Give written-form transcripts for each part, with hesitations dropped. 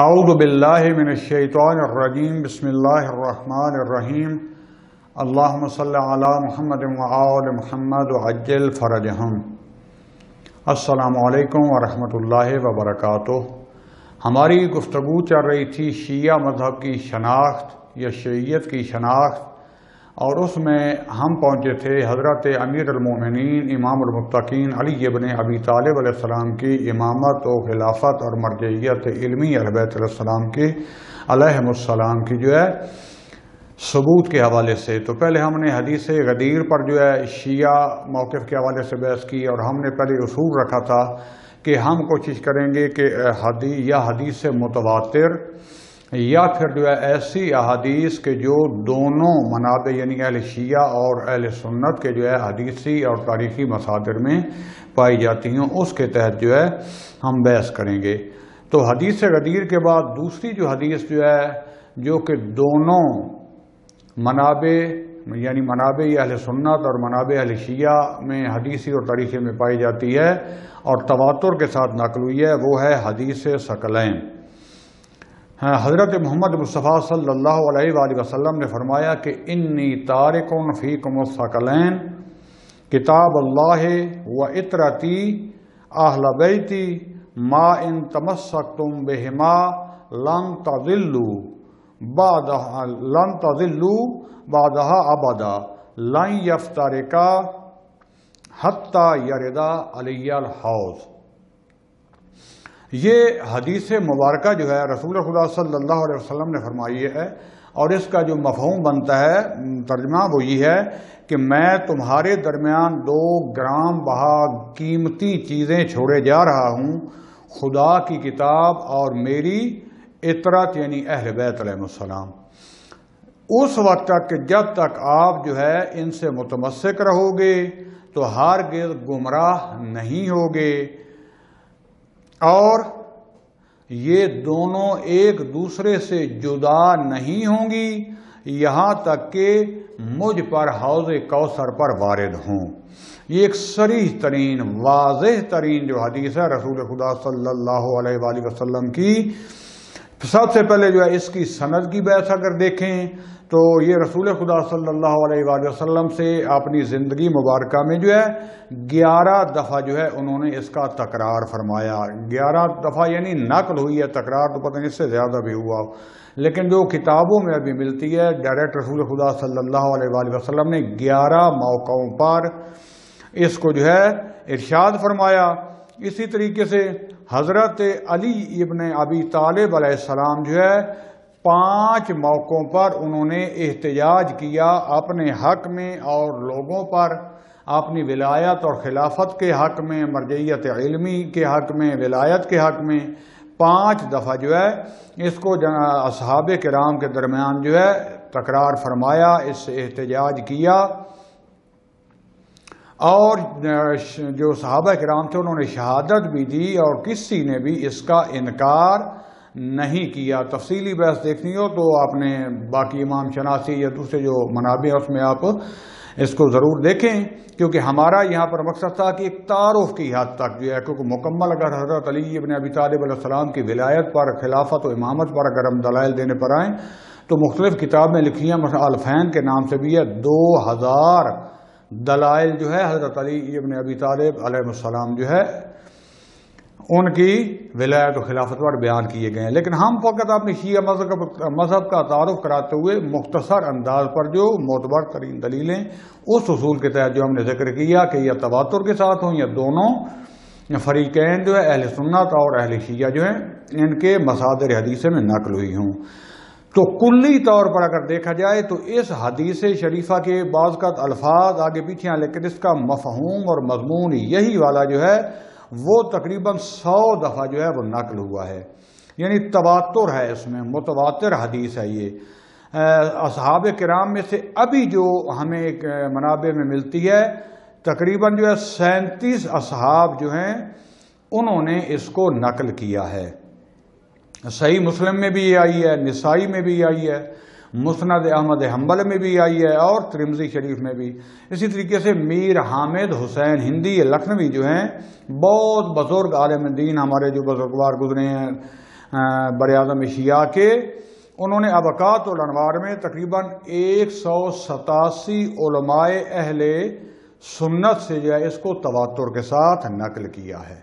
اعوذ باللہ من الشیطان الرجیم بسم اللہ الرحمن الرحیم اللہم صلی علی محمد وآل محمد وعجل فرجہم۔ السلام علیکم ورحمۃ اللہ وبرکاتہ۔ ہماری گفتگو چل رہی تھی شیعہ مذہب کی شناخت یا شیعیت کی شناخت، اور اس میں ہم پہنچے تھے حضرت امیر المومنین امام المتقین علی ابن ابی طالب علیہ السلام کی امامت و خلافت اور مرجعیت علمی اہل بیت علیہ السلام کی علیہم السلام کی ثبوت کے حوالے سے۔ تو پہلے ہم نے حدیث غدیر پر شیعہ موقف کے حوالے سے بحث کی، اور ہم نے پہلے اصول رکھا تھا کہ ہم کوشش کریں گے کہ حدیث متواتر یا پھر ایسی احادیث کے جو دونوں منابع یعنی اہل شیعہ اور اہل سنت کے حدیثی اور تاریخی مصادر میں پائی جاتی ہیں، اس کے تحت ہم بحث کریں گے۔ تو حدیث غدیر کے بعد دوسری حدیث جو کہ دونوں منابع یعنی منابع اہل سنت اور منابع اہل شیعہ میں حدیثی اور تاریخی میں پائی جاتی ہے اور تواتر کے ساتھ نقل ہوئی ہے، وہ ہے حدیث ثقلین۔ حضرت محمد مصطفیٰ صلی اللہ علیہ وآلہ وسلم نے فرمایا کہ انی تارکن فیکم الثقلین کتاب اللہ و اطرتی اہل بیتی ما ان تمسکتم بہما لن تضلوا بعدها ابدا لن یفترقا حتی یردا علی الحوض۔ یہ حدیث مبارکہ رسول خدا صلی اللہ علیہ وسلم نے فرمائی ہے، اور اس کا جو مفہوم بنتا ہے ترجمہ وہ یہ ہے کہ میں تمہارے درمیان 2 گرام بہا قیمتی چیزیں چھوڑے جا رہا ہوں، خدا کی کتاب اور میری اطرت یعنی اہل بیت علیہ السلام، اس وقت تک کہ جب تک آپ ان سے متمسک رہو گے تو ہرگز گمراہ نہیں ہوگے، اور یہ دونوں ایک دوسرے سے جدا نہیں ہوں گی یہاں تک کہ مجھ پر حوض کوثر پر وارد ہوں۔ یہ ایک صریح ترین واضح ترین حدیث ہے رسول خدا صلی اللہ علیہ وآلہ وسلم کی۔ سب سے پہلے اس کی سند کی بحث اگر دیکھیں تو یہ رسول خدا صلی اللہ علیہ وآلہ وسلم سے اپنی زندگی مبارکہ میں 11 دفعہ انہوں نے اس کا تکرار فرمایا۔ 11 دفعہ یعنی نقل ہوئی ہے، تکرار تو پتہ نہیں اس سے زیادہ بھی ہوا، لیکن جو کتابوں میں ابھی ملتی ہے ڈائریکٹ رسول خدا صلی اللہ علیہ وآلہ وسلم نے 11 موقعوں پر اس کو ارشاد فرمایا۔ اسی طریقے سے حضرت علی ابن ابی طالب علیہ السلام 5 موقعوں پر انہوں نے احتجاج کیا اپنے حق میں اور لوگوں پر، اپنی ولایت اور خلافت کے حق میں، مرجعیت علمی کے حق میں، ولایت کے حق میں 5 دفعہ اس کو اصحاب کرام کے درمیان تکرار فرمایا، اس سے احتجاج کیا، اور جو صحابہ کرام تھے انہوں نے شہادت بھی دی اور کسی نے بھی اس کا انکار نہیں کیا۔ تفصیلی بحث دیکھنی ہو تو آپ نے باقی امام شناسی یا دوسرے جو منابع ہیں اس میں آپ اس کو ضرور دیکھیں، کیونکہ ہمارا یہاں پر مقصد تھا کہ ایک تعارف کی حد تک کیونکہ مکمل اگر حضرت علی ابن ابی طالب علیہ السلام کی ولایت پر، خلافت و امامت پر اگر ہم دلائل دینے پر آئیں تو مختلف کتاب میں لکھی ہیں، مثلا الفین کے نام سے بھی ہے، 2000 دلائل حضرت علی ابن ابی طالب علیہ السلام ان کی ولایت و خلافت پر بیان کیے گئے ہیں، لیکن ہم فقط اپنی شیعہ مذہب کا تعارف کراتے ہوئے مختصر انداز پر جو معتبر ترین دلیلیں اس اصول کے تحت ہم نے ذکر کیا کہ یہ تواتر کے ساتھ ہوں یا دونوں فریقین اہل سنت اور اہل شیعہ ان کے مصادر حدیث میں نقل ہوئی ہوں۔ تو کلی طور پر اگر دیکھا جائے تو اس حدیث شریفہ کے بعض کا الفاظ آگے پیچھے ہیں، لیکن اس کا مفہوم اور مضمون یہی والا وہ تقریباً 100 دفعہ وہ نقل ہوا ہے، یعنی تواتر ہے، اس میں متواتر حدیث ہے۔ یہ اصحاب کرام میں سے ابھی جو ہمیں ایک منابع میں ملتی ہے تقریباً 37 اصحاب انہوں نے اس کو نقل کیا ہے۔ صحیح مسلم میں بھی یہ آئی ہے، نسائی میں بھی آئی ہے، مسند احمد حنبل میں بھی آئی ہے اور ترمذی شریف میں بھی۔ اسی طریقے سے میر حامد حسین ہندی لکھنوی بہت بزرگ عالم دین ہمارے جو بزرگوار گزرے ہیں، براعظم شیعہ کے، انہوں نے ابقات الانوار میں تقریباً 187 علماء اہل سنت سے جو ہے اس کو تواتر کے ساتھ نقل کیا ہے۔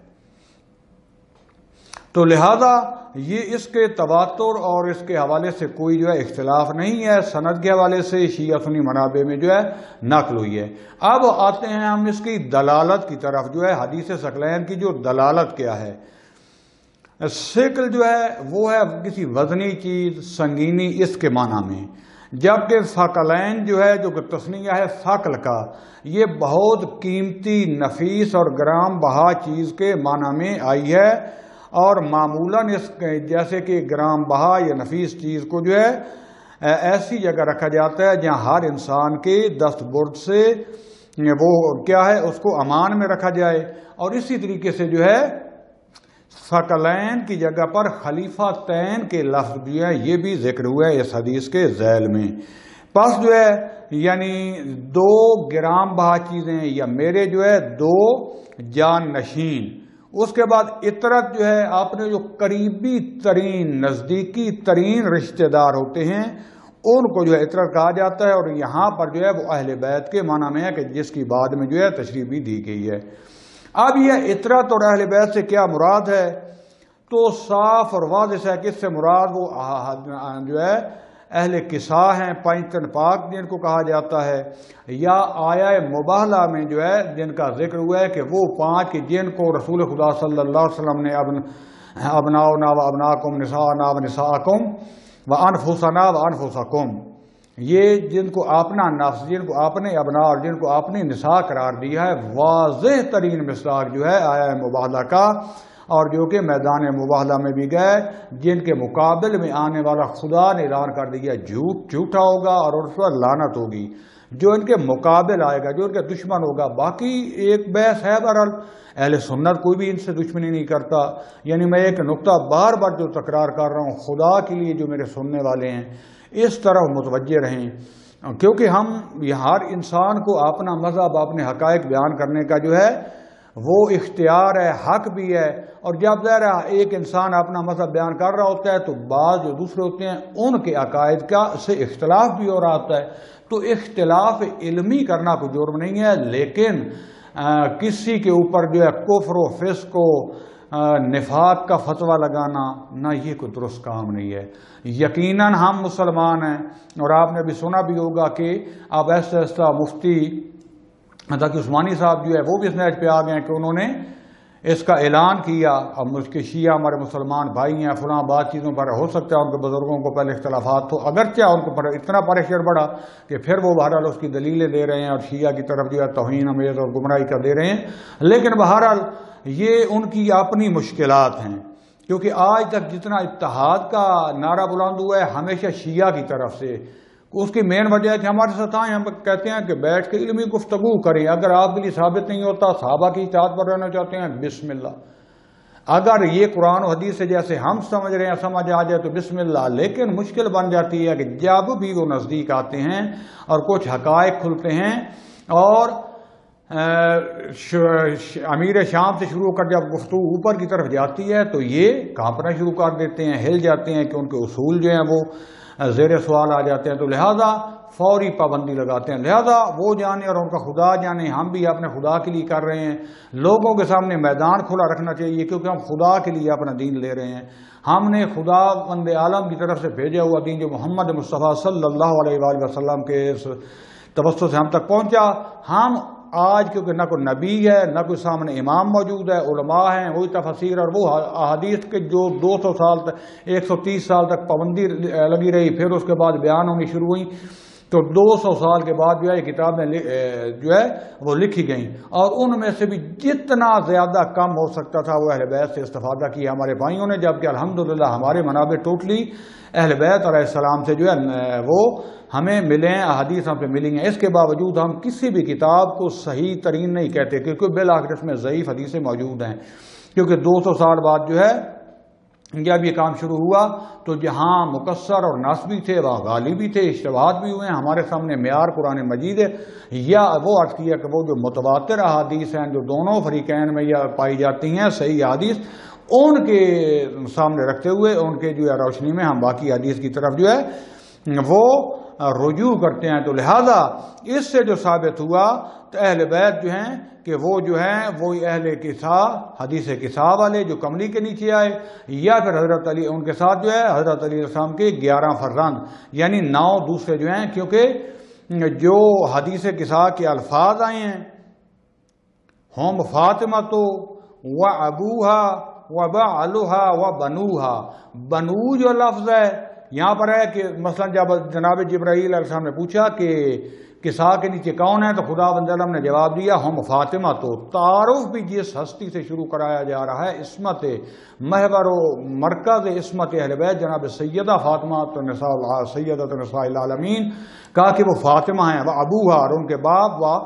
تو لہذا یہ اس کے تواتر اور اس کے حوالے سے کوئی جو ہے اختلاف نہیں ہے، سند کے حوالے سے شیعہ سنی منابع میں جو ہے نقل ہوئی ہے۔ اب آتے ہیں ہم اس کی دلالت کی طرف، جو ہے حدیث ثقلین کی جو دلالت کیا ہے۔ ثقل جو ہے وہ ہے کسی وزنی چیز، سنگینی، اس کے معنی میں، جبکہ ثقلین جو ہے جو کہ تثنیہ ہے ثقل کا، یہ بہت قیمتی، نفیس اور گرام بہا چیز کے معنی میں آئی ہے، اور معمولاً اس جیسے کہ گرام بہا یا نفیس چیز کو جو ہے ایسی جگہ رکھا جاتا ہے جہاں ہر انسان کے دست برد سے وہ کیا ہے اس کو امان میں رکھا جائے، اور اسی طریقے سے جو ہے ثقلین کی جگہ پر خلیفہ تین کے لفظ جو ہے یہ بھی ذکر ہوا ہے اس حدیث کے ذیل میں۔ پس جو ہے یعنی 2 گرام بہا چیزیں یا میرے جو ہے 2 جان نشین، اس کے بعد عطرت جو ہے آپ نے جو قریبی ترین نزدیکی ترین رشتہ دار ہوتے ہیں ان کو جو ہے عطرت کہا جاتا ہے، اور یہاں پر جو ہے وہ اہل بیت کے معنی میں ہے کہ جس کی بعد میں جو ہے تشریح بھی دی گئی ہے۔ اب یہ عطرت اور اہل بیت سے کیا مراد ہے تو صاف اور واضح ہے کہ اس سے مراد وہ جو ہے اہل قصا ہیں، 5 تن پاک جن کو کہا جاتا ہے، یا آیا مباہلہ میں جو ہے جن کا ذکر ہوا ہے کہ وہ 5 کہ جن کو رسول خدا صلی اللہ علیہ وسلم نے ابناؤنا و ابناکم نساءنا و نساءکم و انفسنا و انفسکم، یہ جن کو اپنا نفس، جن کو اپنے ابنا اور جن کو اپنی نساء قرار دیا ہے، واضح ترین مصداق جو ہے آیا مباہلہ کا، اور جو کہ میدان مباہلہ میں بھی گئے، جن کے مقابل میں آنے والا خدا نے اعلان کر دیا جھوٹا ہوگا اور اس پر لعنت ہوگی، جو ان کے مقابل آئے گا، جو ان کے دشمن ہوگا۔ باقی ایک بحث ہے، بہرحال اہل سنت کوئی بھی ان سے دشمنی نہیں کرتا، یعنی میں ایک نقطہ بار بار جو تکرار کر رہا ہوں، خدا کے لیے جو میرے سننے والے ہیں اس طرح متوجہ رہیں، کیونکہ ہم ہر انسان کو اپنا مذہب، اپنے حقائق بیان کرنے کا جو ہے وہ اختیار ہے، حق بھی ہے، اور جب ظاہر ایک انسان اپنا مذہب بیان کر رہا ہوتا ہے تو بعض جو دوسرے ہوتے ہیں ان کے عقائد کا سے اختلاف بھی ہو رہا ہوتا ہے، تو اختلاف علمی کرنا کوئی جرم نہیں ہے، لیکن کسی کے اوپر جو ہے کفر و فسق و نفاق کا فتویٰ لگانا نہ، یہ کوئی درست کام نہیں ہے۔ یقیناً ہم مسلمان ہیں، اور آپ نے بھی سنا بھی ہوگا کہ اب ایسا ایسا مفتی تاکہ عثمانی صاحب جو ہے وہ بھی اس نیٹ پہ آ گئے کہ انہوں نے اس کا اعلان کیا۔ اب مجھ کے شیعہ ہمارے مسلمان بھائی ہیں، فلاں بات چیزوں پر ہو سکتا ہے ان کے بزرگوں کو پہلے اختلافات تو اگرچہ ان کو اتنا پریشر بڑھا کہ پھر وہ بہرحال اس کی دلیلیں دے رہے ہیں اور شیعہ کی طرف جو ہے توہین امیز اور گمراہی کا دے رہے ہیں، لیکن بہرحال یہ ان کی اپنی مشکلات ہیں، کیونکہ آج تک جتنا اتحاد کا نعرہ بلند ہوا ہے ہمیشہ شیعہ کی طرف سے، اس کی مین وجہ ہے کہ ہمارے ساتھ آئیں، ہم کہتے ہیں کہ بیٹھ کے علمی گفتگو کریں، اگر آپ کے لیے ثابت نہیں ہوتا، صحابہ کی اطاعت پر رہنا چاہتے ہیں، بسم اللہ، اگر یہ قرآن و حدیث سے جیسے ہم سمجھ رہے ہیں سمجھ آ جائے تو بسم اللہ، لیکن مشکل بن جاتی ہے کہ جب بھی وہ نزدیک آتے ہیں اور کچھ حقائق کھلتے ہیں، اور امیر شام سے شروع کر جب گفتگو اوپر کی طرف جاتی ہے تو یہ کانپنا شروع کر دیتے ہیں، ہل جاتے ہیں کہ ان کے اصول جو ہیں وہ زیر سوال آ جاتے ہیں، تو لہذا فوری پابندی لگاتے ہیں، لہذا وہ جانے اور ان کا خدا جانے، ہم بھی اپنے خدا کے لیے کر رہے ہیں۔ لوگوں کے سامنے میدان کھلا رکھنا چاہیے، کیونکہ ہم خدا کے لیے اپنا دین لے رہے ہیں، ہم نے خدا بند عالم کی طرف سے بھیجا ہوا دین جو محمد مصطفیٰ صلی اللہ علیہ وآلہ وسلم کے توسط سے ہم تک پہنچا، ہم آج کیونکہ نہ کوئی نبی ہے، نہ کوئی سامنے امام موجود ہے، علماء ہیں، وہی تفسیر اور وہ احادیث کے جو 200 سال تک 130 سال تک پابندی لگی رہی، پھر اس کے بعد بیان ہونی شروع ہوئی، تو 200 سال کے بعد جو ہے یہ کتابیں جو ہے وہ لکھی گئیں، اور ان میں سے بھی جتنا زیادہ کم ہو سکتا تھا وہ اہل بیت سے استفادہ کیا ہمارے بھائیوں نے، جبکہ الحمدللہ ہمارے منابع ٹوٹلی اہل بیت علیہ السلام سے جو ہے وہ ہمیں ملے ہیں، احادیث ہم پہ ملی ہیں۔ اس کے باوجود ہم کسی بھی کتاب کو صحیح ترین نہیں کہتے، کیونکہ بالآخر اس میں ضعیف حدیثیں موجود ہیں، کیونکہ 200 سال بعد جو ہے جب یہ کام شروع ہوا تو جہاں مکسر اور نسبی تھے وہاں غالب بھی تھے، اشتباہات بھی ہوئے ہیں، ہمارے سامنے معیار قرآن مجید ہے، یا وہ عرض کیا کہ وہ جو متواتر احادیث ہیں جو دونوں فریقین میں یا پائی جاتی ہیں صحیح احادیث، ان کے سامنے رکھتے ہوئے ان کے جو ہے روشنی میں ہم باقی حدیث کی طرف جو ہے وہ رجوع کرتے ہیں۔ تو لہذا اس سے جو ثابت ہوا تو اہل بیت جو ہیں کہ وہ جو ہیں وہی اہل قصا حدیث قصا والے جو کملی کے نیچے آئے، یا پھر حضرت علی ان کے ساتھ جو ہے حضرت علی علیہ السلام کے 11 فرزند یعنی 9 دوسرے جو ہیں، کیونکہ جو حدیث قصا کے الفاظ آئے ہیں ہم فاطمہ تو و ابوہا و بعلھا و بنوہا، بنو جو لفظ ہے یہاں پر ہے کہ مثلا جب جناب جبرائیل علیہ السلام نے پوچھا کہ قصا کے نیچے کون ہے تو خدا بند عالم نے جواب دیا ہم فاطمہ تو، تعارف بھی جس ہستی سے شروع کرایا جا رہا ہے عصمت محور و مرکز عصمت اہل بیت جناب سیدہ فاطمہ سیدۃ نساء العالمین، کہا کہ وہ فاطمہ ہیں، وہ ابوہا اور ان کے باپ، و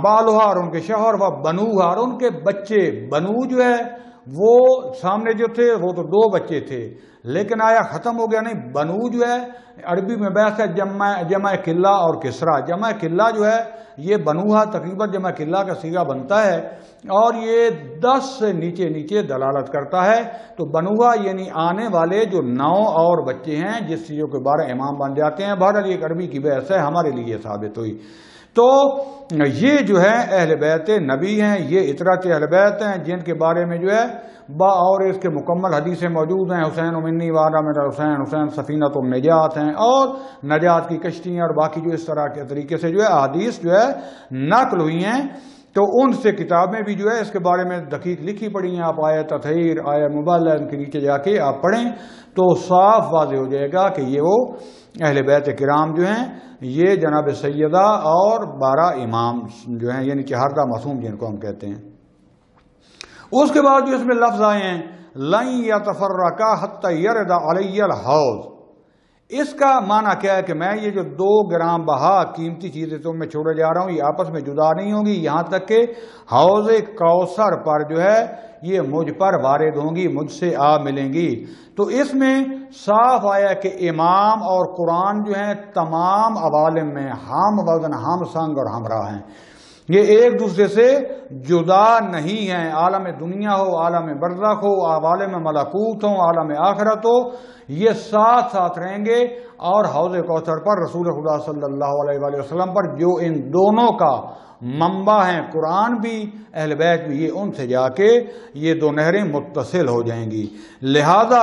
بالھا اور ان کے شوہر، و بنوہا اور ان کے بچے۔ بنو جو ہے وہ سامنے جو تھے وہ تو 2 بچے تھے، لیکن آیا ختم ہو گیا نہیں، بنو جو ہے عربی میں بحث ہے جمع قلہ اور کسرا۔ جمع قلہ جو ہے یہ بنوہا تقریباً جمع قلہ کا صیغہ بنتا ہے اور یہ 10 سے نیچے دلالت کرتا ہے۔ تو بنوہا یعنی آنے والے جو 9 اور بچے ہیں جس چیزوں کے بارے امام بن جاتے ہیں۔ بہرحال یہ عربی کی بحث ہے، ہمارے لیے یہ ثابت ہوئی۔ تو یہ جو ہے اہل بیت نبی ہیں، یہ اطرت اہل بیت ہیں جن کے بارے میں جو ہے اور اس کے مکمل حدیثیں موجود ہیں۔ حسین منی وانا من حسین، حسین سفینۃ النجات ہیں، اور نجات کی کشتیاں اور باقی جو اس طرح کے طریقے سے جو ہے احادیث جو ہے نقل ہوئی ہیں۔ تو ان سے کتابیں بھی جو ہے اس کے بارے میں دقیق لکھی پڑی ہیں، آپ آیت تطہیر آیت مبالغہ ان کے نیچے جا کے آپ پڑھیں تو صاف واضح ہو جائے گا کہ یہ وہ اہل بیت کرام جو ہیں یہ جناب سیدہ اور 12 امام جو ہیں یعنی 14 معصوم جن کو ہم کہتے ہیں۔ اس کے بعد جو اس میں لفظ آئے ہیں لن یتفرقا حتی یرد علی الحوض، اس کا معنی کیا ہے کہ میں یہ جو 2 گرام بہا قیمتی چیزیں تم میں چھوڑے جا رہا ہوں یہ آپس میں جدا نہیں ہوں گی یہاں تک کہ حوض کوثر پر جو ہے یہ مجھ پر وارد ہوں گی، مجھ سے آ ملیں گی۔ تو اس میں صاف آیا کہ امام اور قرآن جو ہیں تمام عوالم میں ہم وزن ہم سنگ اور ہمراہ ہیں، یہ ایک دوسرے سے جدا نہیں ہیں۔ عالم دنیا ہو، عالم برزخ ہو، عالم ملکوت ہو، عالم آخرت ہو، یہ ساتھ ساتھ رہیں گے۔ اور حوض کوثر پر رسول خدا صلی اللہ علیہ وآلہ وسلم پر جو ان دونوں کا منبع ہیں قرآن بھی اہل بیت بھی، یہ ان سے جا کے یہ 2 نہریں متصل ہو جائیں گی۔ لہذا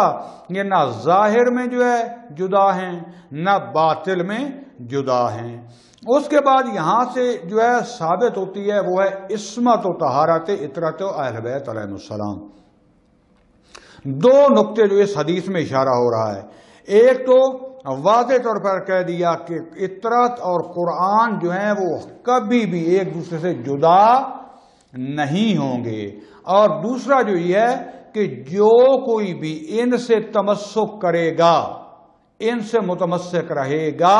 یہ نہ ظاہر میں جو ہے جدا ہیں نہ باطل میں جدا ہیں۔ اس کے بعد یہاں سے جو ہے ثابت ہوتی ہے وہ ہے عصمت و طہارت اطرت و اہل بیت علیہ السلام۔ 2 نقطے جو اس حدیث میں اشارہ ہو رہا ہے، ایک تو واضح طور پر کہہ دیا کہ اطرت اور قرآن جو ہیں وہ کبھی بھی ایک دوسرے سے جدا نہیں ہوں گے، اور دوسرا جو یہ ہے کہ جو کوئی بھی ان سے تمسک کرے گا، ان سے متمسک رہے گا،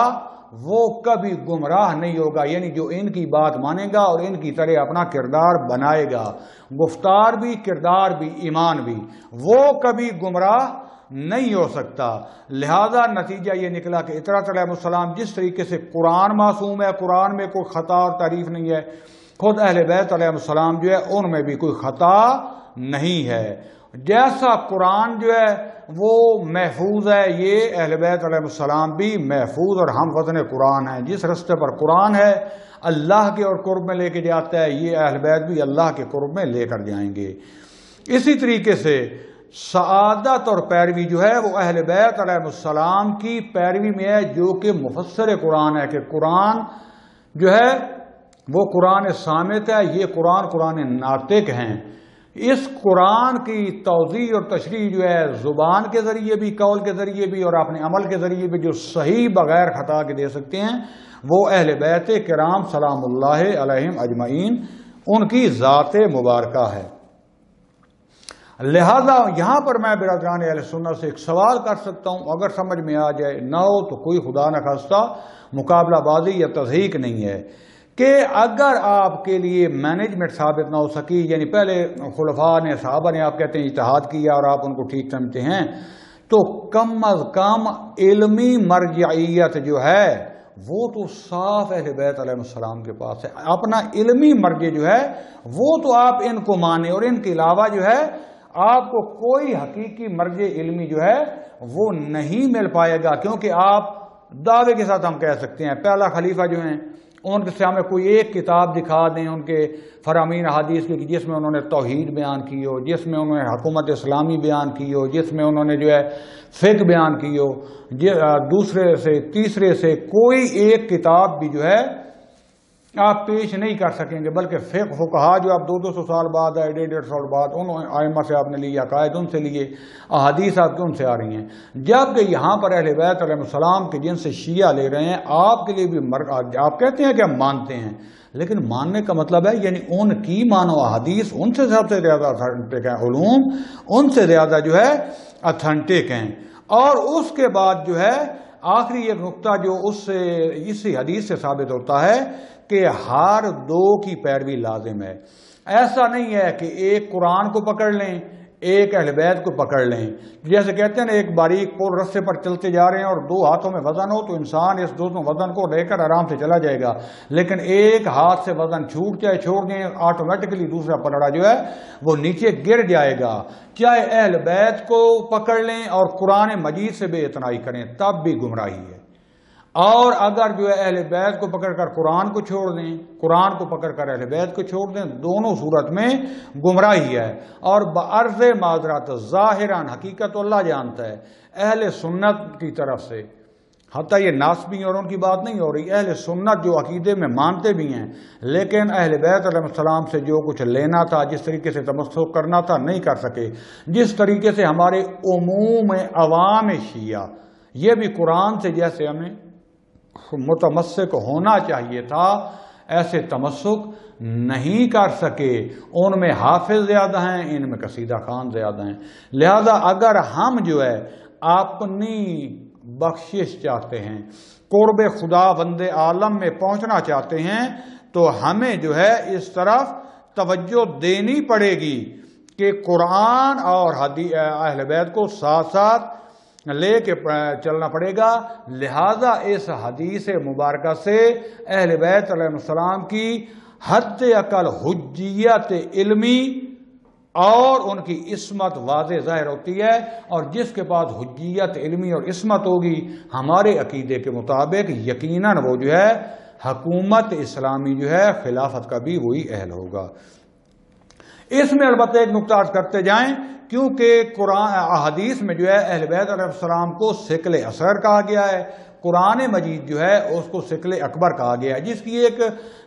وہ کبھی گمراہ نہیں ہوگا، یعنی جو ان کی بات مانے گا اور ان کی طرح اپنا کردار بنائے گا، گفتار بھی کردار بھی ایمان بھی، وہ کبھی گمراہ نہیں ہو سکتا۔ لہذا نتیجہ یہ نکلا کہ اطرت علیہ السلام جس طریقے سے قرآن معصوم ہے، قرآن میں کوئی خطا اور تعریف نہیں ہے، خود اہل بیت علیہ السلام جو ہے ان میں بھی کوئی خطا نہیں ہے۔ جیسا قرآن جو ہے وہ محفوظ ہے، یہ اہل بیت علیہ السلام بھی محفوظ اور ہم وزن قرآن ہیں۔ جس رستے پر قرآن ہے اللہ کے اور قرب میں لے کے جاتا ہے، یہ اہل بیت بھی اللہ کے قرب میں لے کر جائیں گے۔ اسی طریقے سے سعادت اور پیروی جو ہے وہ اہل بیت علیہ السلام کی پیروی میں ہے، جو کہ مفسر قرآن ہے، کہ قرآن جو ہے وہ قرآن صامت ہے، یہ قرآن ناطق ہیں۔ اس قرآن کی توضیح اور تشریح جو ہے زبان کے ذریعے بھی، قول کے ذریعے بھی اور اپنے عمل کے ذریعے بھی جو صحیح بغیر خطا کے دے سکتے ہیں وہ اہل بیت کرام سلام اللہ علیہم اجمعین ان کی ذات مبارکہ ہے۔ لہذا یہاں پر میں برادران اہل سنت سے ایک سوال کر سکتا ہوں، اگر سمجھ میں آ جائے، نہ ہو تو کوئی خدا نخواستہ مقابلہ بازی یا تضحیک نہیں ہے، کہ اگر آپ کے لیے مینجمنٹ ثابت نہ ہو سکی، یعنی پہلے خلفاء نے صحابہ نے آپ کہتے ہیں اجتہاد کیا اور آپ ان کو ٹھیک سمجھتے ہیں، تو کم از کم علمی مرجعیت جو ہے وہ تو صاف اہل بیت علیہ السلام کے پاس ہے۔ اپنا علمی مرجع جو ہے وہ تو آپ ان کو مانیں، اور ان کے علاوہ جو ہے آپ کو کوئی حقیقی مرجع علمی جو ہے وہ نہیں مل پائے گا، کیونکہ آپ دعوے کے ساتھ ہم کہہ سکتے ہیں پہلا خلیفہ جو ہیں ان سے ہمیں کوئی ایک کتاب دکھا دیں ان کے فرامین احادیث کی جس میں انہوں نے توحید بیان کی ہو، جس میں انہوں نے حکومت اسلامی بیان کی ہو، جس میں انہوں نے جو ہے فقہ بیان کی ہو، دوسرے سے تیسرے سے کوئی ایک کتاب بھی جو ہے آپ پیش نہیں کر سکیں گے، بلکہ فقہا جو آپ 200 سال بعد آئے، 150 سال بعد ان ائمہ سے آپ نے لیے، عقائد ان سے لیے، احادیث آپ کے ان سے آ رہی ہیں، جبکہ یہاں پر اہل بیت علیہ السلام کے جن سے شیعہ لے رہے ہیں آپ کے لیے بھی آپ کہتے ہیں کہ ہم مانتے ہیں، لیکن ماننے کا مطلب ہے یعنی ان کی مانو احادیث ان سے سب سے زیادہ اتھینٹک ہیں، علوم ان سے زیادہ جو ہے اتھینٹک ہیں۔ اور اس کے بعد جو ہے آخری ایک نقطہ جو اسی حدیث سے ثابت ہوتا ہے کہ ہر دو کی پیروی لازم ہے۔ ایسا نہیں ہے کہ ایک قرآن کو پکڑ لیں ایک اہل بیت کو پکڑ لیں، جیسے کہتے ہیں نا ایک باریک پول رستے پر چلتے جا رہے ہیں اور دو ہاتھوں میں وزن ہو تو انسان اس دونوں وزن کو لے کر آرام سے چلا جائے گا، لیکن ایک ہاتھ سے وزن چھوڑ دیں آٹومیٹکلی دوسرا پلڑا جو ہے وہ نیچے گر جائے گا۔ چاہے اہل بیت کو پکڑ لیں اور قرآن مجید سے بے اعتنائی کریں تب بھی گمراہی ہے، اور اگر جو ہے اہل بیت کو پکڑ کر قرآن کو چھوڑ دیں، قرآن کو پکڑ کر اہل بیت کو چھوڑ دیں، دونوں صورت میں گمراہی ہے۔ اور بعرض معذرت ظاہراً حقیقت اللہ جانتا ہے اہل سنت کی طرف سے، حتیٰ یہ ناسبی اور ان کی بات نہیں ہو رہی، اہل سنت جو عقیدے میں مانتے بھی ہیں لیکن اہل بیت علیہ السلام سے جو کچھ لینا تھا، جس طریقے سے تمسک کرنا تھا نہیں کر سکے، جس طریقے سے ہمارے عموم عوام شیعہ یہ بھی قرآن سے جیسے ہمیں متمسک ہونا چاہیے تھا ایسے تمسک نہیں کر سکے، ان میں حافظ زیادہ ہیں، ان میں قصیدہ خان زیادہ ہیں۔ لہذا اگر ہم جو ہے اپنی بخشش چاہتے ہیں، قرب خدا بند عالم میں پہنچنا چاہتے ہیں، تو ہمیں جو ہے اس طرف توجہ دینی پڑے گی کہ قرآن اور اہل بیت کو ساتھ ساتھ لے کے چلنا پڑے گا۔ لہذا اس حدیث مبارکہ سے اہل بیت علیہ السلام کی حد اقل حجیت علمی اور ان کی عصمت واضح ظاہر ہوتی ہے، اور جس کے پاس حجیت علمی اور عصمت ہوگی ہمارے عقیدے کے مطابق یقیناً وہ جو ہے حکومت اسلامی جو ہے خلافت کا بھی وہی اہل ہوگا۔ اس میں البتہ ایک نقطہ عرض کرتے جائیں، کیونکہ قرآن احادیث میں جو ہے اہل بیت علیہ السلام کو ثقل اصغر کہا گیا ہے، قرآن مجید جو ہے اس کو ثقل اکبر کہا گیا ہے، جس کی ایک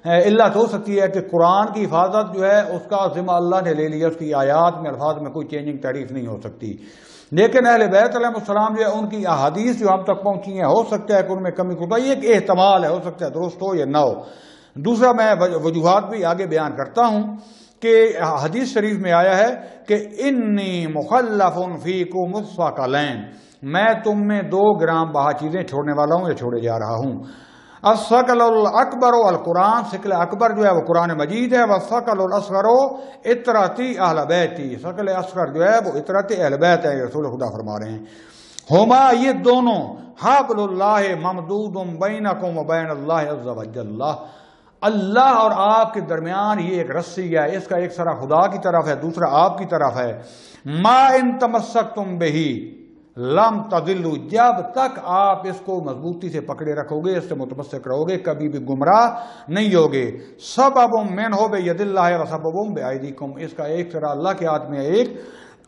علت ہو سکتی ہے کہ قرآن کی حفاظت جو ہے اس کا ذمہ اللہ نے لے لیا، اس کی آیات میں الفاظ میں کوئی چینجنگ تعریف نہیں ہو سکتی، لیکن اہل بیت علیہ السلام جو ہے ان کی احادیث جو ہم تک پہنچی ہیں ہو سکتا ہے کہ ان میں کمی کوتاہی، ایک احتمال ہے، ہو سکتا ہے درست ہو یا نہ ہو۔ دوسرا میں وجوہات بھی آگے بیان کرتا ہوں کہ حدیث شریف میں آیا ہے کہ انی مخلف فیکم الثقلین، میں تم میں 2 گرام بہا چیزیں چھوڑنے والا ہوں یا چھوڑے جا رہا ہوں۔ الثقل الاکبر القرآن، ثقل اکبر جو ہے وہ قرآن مجید ہے، والثقل الاصغر اطرتی اہل بیتی، ثقل اصغر جو ہے وہ اطرتی اہل بیت ہے، رسول خدا فرما رہے ہیں۔ ہما یہ دونوں حبل اللہ ممدود بینکم وبین اللہ عز وجل، اللہ اور آپ کے درمیان یہ ایک رسی ہے، اس کا ایک سرا خدا کی طرف ہے، دوسرا آپ کی طرف ہے۔ ما ان تمسکتم بہی لم تضلوا، جب تک آپ اس کو مضبوطی سے پکڑے رکھو گے، اس سے متمسک رہو گے، کبھی بھی گمراہ نہیں ہوگے۔ سبب منہ بید اللہ و سبب بایدیکم، اس کا ایک سرا اللہ کے ہاتھ میں ہے، ایک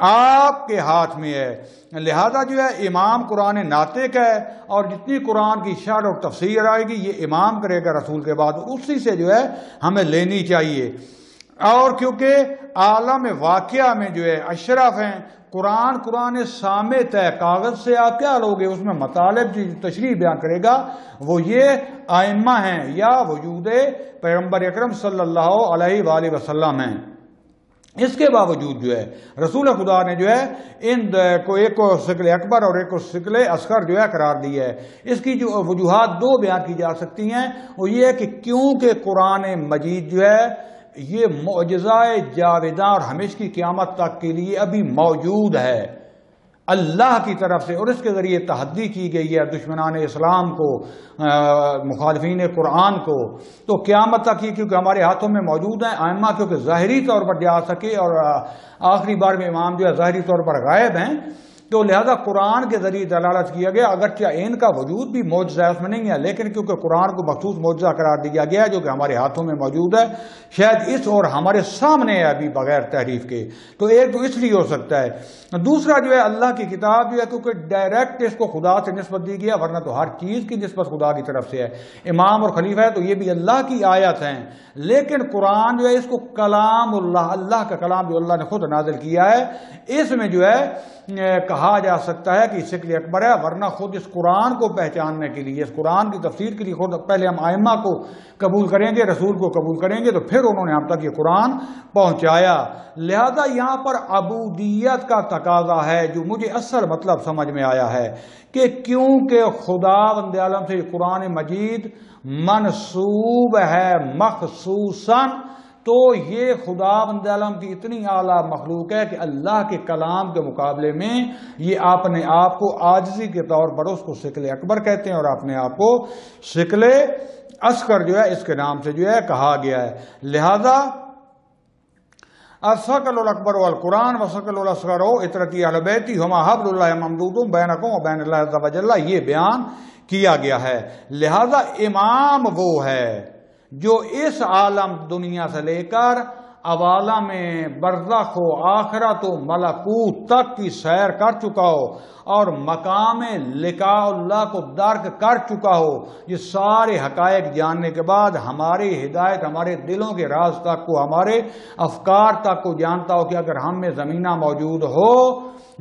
آپ کے ہاتھ میں ہے۔ لہذا جو ہے امام قرآن ناطق ہے، اور جتنی قرآن کی شرح اور تفسیر آئے گی یہ امام کرے گا رسول کے بعد، اسی سے جو ہے ہمیں لینی چاہیے۔ اور کیونکہ عالم واقعہ میں جو ہے اشرف ہیں، قرآن صامت ہے، کاغذ سے آپ کیا لوگے، اس میں مطالب جو تشریح بیان کرے گا وہ یہ ائمہ ہیں یا وجود پیغمبر اکرم صلی اللہ علیہ وآلہ وسلم ہیں۔ اس کے باوجود جو ہے رسول خدا نے جو ہے ان کو ایک کو ثقل اکبر اور ایک کو ثقل اصغر جو ہے قرار دیا ہے۔ اس کی جو وجوہات 2 بیان کی جا سکتی ہیں، وہ یہ ہے کہ کیونکہ قرآن مجید جو ہے یہ معجزہ جاوداں اور ہمیشہ کی قیامت تک کے لیے ابھی موجود ہے، اللہ کی طرف سے، اور اس کے ذریعے تحدی کی گئی ہے دشمنان اسلام کو، مخالفین قرآن کو، تو قیامت تک یہ کیونکہ ہمارے ہاتھوں میں موجود ہیں ائمہ، کیونکہ ظاہری طور پر جا سکے اور آخری بار میں امام جو ہے ظاہری طور پر غائب ہیں، تو لہذا قرآن کے ذریعے دلالت کیا گیا، اگرچہ ان کا وجود بھی معجزہ اس میں نہیں ہے، لیکن کیونکہ قرآن کو مخصوص معجزہ قرار دیا گیا ہے جو کہ ہمارے ہاتھوں میں موجود ہے، شاید اس اور ہمارے سامنے ہے ابھی بغیر تحریف کے، تو ایک تو اس لیے ہو سکتا ہے۔ دوسرا جو ہے اللہ کی کتاب جو ہے کیونکہ ڈائریکٹ اس کو خدا سے نسبت دی گیا، ورنہ تو ہر چیز کی نسبت خدا کی طرف سے ہے، امام اور خلیفہ ہے تو یہ بھی اللہ کی آیت ہیں، لیکن قرآن جو ہے اس کو کلام اللہ کا کلام جو اللہ نے خود نازل کیا ہے، اس میں جو ہے کہا جا سکتا ہے کہ شکل اکبر ہے، ورنہ خود اس قرآن کو پہچاننے کے لیے، اس قرآن کی تفسیر کے لیے خود پہلے ہم ائمہ کو قبول کریں گے، رسول کو قبول کریں گے، تو پھر انہوں نے ہم تک یہ قرآن پہنچایا۔ لہذا یہاں پر عبودیت کا تقاضا ہے، جو مجھے اصل مطلب سمجھ میں آیا ہے کہ کیونکہ خداوند عالم سے قرآن مجید منسوب ہے مخصوصاً، تو یہ خداوند عالم کی اتنی اعلیٰ مخلوق ہے کہ اللہ کے کلام کے مقابلے میں یہ اپنے آپ کو عاجزی کے طور پر اس کو شکل اکبر کہتے ہیں، اور اپنے آپ کو شکل اصغر جو ہے اس کے نام سے جو ہے کہا گیا ہے۔ لہذا الثقل الاکبر والقرآن وثقل الاصغر اطرتی اہل بیتی ہما حبل اللہ ممدود بینکم و بین اللہ عز وجل، یہ بیان کیا گیا ہے۔ لہذا امام وہ ہے جو اس عالم دنیا سے لے کر عوالم برزخ و آخرت و ملکوت تک کی سیر کر چکا ہو اور مقام لقاء اللہ کو درک کر چکا ہو، یہ سارے حقائق جاننے کے بعد ہماری ہدایت ہمارے دلوں کے راز تک کو، ہمارے افکار تک کو جانتا ہو کہ اگر ہم میں زمینہ موجود ہو،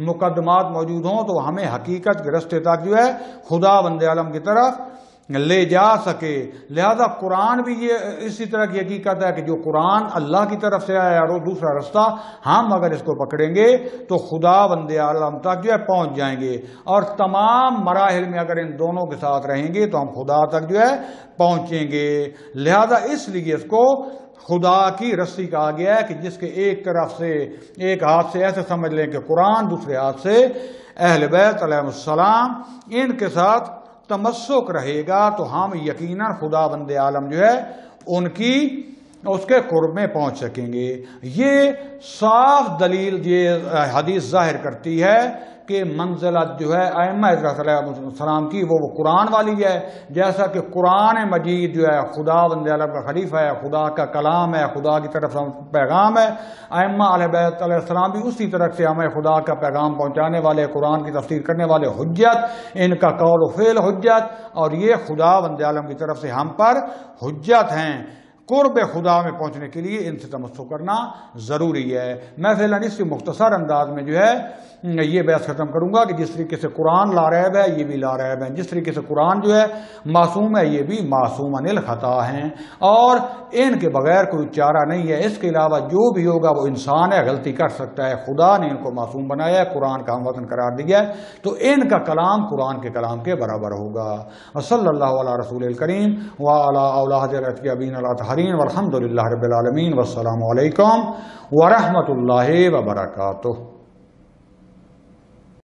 مقدمات موجود ہوں، تو ہمیں حقیقت کے رستے تک جو ہے خداوند عالم کی طرف لے جا سکے۔ لہذا قرآن بھی یہ اسی طرح کی حقیقت ہے کہ جو قرآن اللہ کی طرف سے آیا اور دوسرا رستہ ہم اگر اس کو پکڑیں گے تو خداوند عالم تک جو ہے پہنچ جائیں گے، اور تمام مراحل میں اگر ان دونوں کے ساتھ رہیں گے تو ہم خدا تک جو ہے پہنچیں گے۔ لہذا اس لیے اس کو خدا کی رسی کہا گیا ہے کہ جس کے ایک طرف سے ایک ہاتھ سے ایسے سمجھ لیں کہ قرآن، دوسرے ہاتھ سے اہل بیت علیہ السلام، ان کے ساتھ تمسک رہے گا تو ہم یقیناً خداوند عالم جو ہے ان کی اس کے قرب میں پہنچ سکیں گے۔ یہ صاف دلیل یہ حدیث ظاہر کرتی ہے کہ منزلت جو ہے ائمہ علیہ السلام کی وہ قرآن والی ہے، جیسا کہ قرآن مجید جو ہے خداوند عالم کا خلیفہ ہے، خدا کا کلام ہے، خدا کی طرف سے پیغام ہے۔ ائمہ علیہ بیت علیہ السلام بھی اسی طرح سے ہمیں خدا کا پیغام پہنچانے والے، قرآن کی تفسیر کرنے والے حجت، ان کا قول و فعل حجت، اور یہ خداوند عالم کی طرف سے ہم پر حجت ہیں۔ قرب خدا میں پہنچنے کے لیے ان سے تمسک کرنا ضروری ہے۔ میں فی الحال اس مختصر انداز میں جو ہے یہ بحث ختم کروں گا کہ جس طریقے سے قرآن لا ریب ہے یہ بھی لا ریب ہے، جس طریقے سے قرآن جو ہے معصوم ہے یہ بھی معصوم عن الخطا ہیں، اور ان کے بغیر کوئی چارہ نہیں ہے۔ اس کے علاوہ جو بھی ہوگا وہ انسان ہے، غلطی کر سکتا ہے، خدا نے ان کو معصوم بنایا ہے، قرآن کا ہم وطن قرار دیا ہے، تو ان کا کلام قرآن کے کلام کے برابر ہوگا۔ وصلی اللہ علی رسول الکریم وعلی اولاد الطیبین الطاہرین والحمد للہ رب العالمین، والسلام علیکم ورحمۃ اللہ وبرکاتہ۔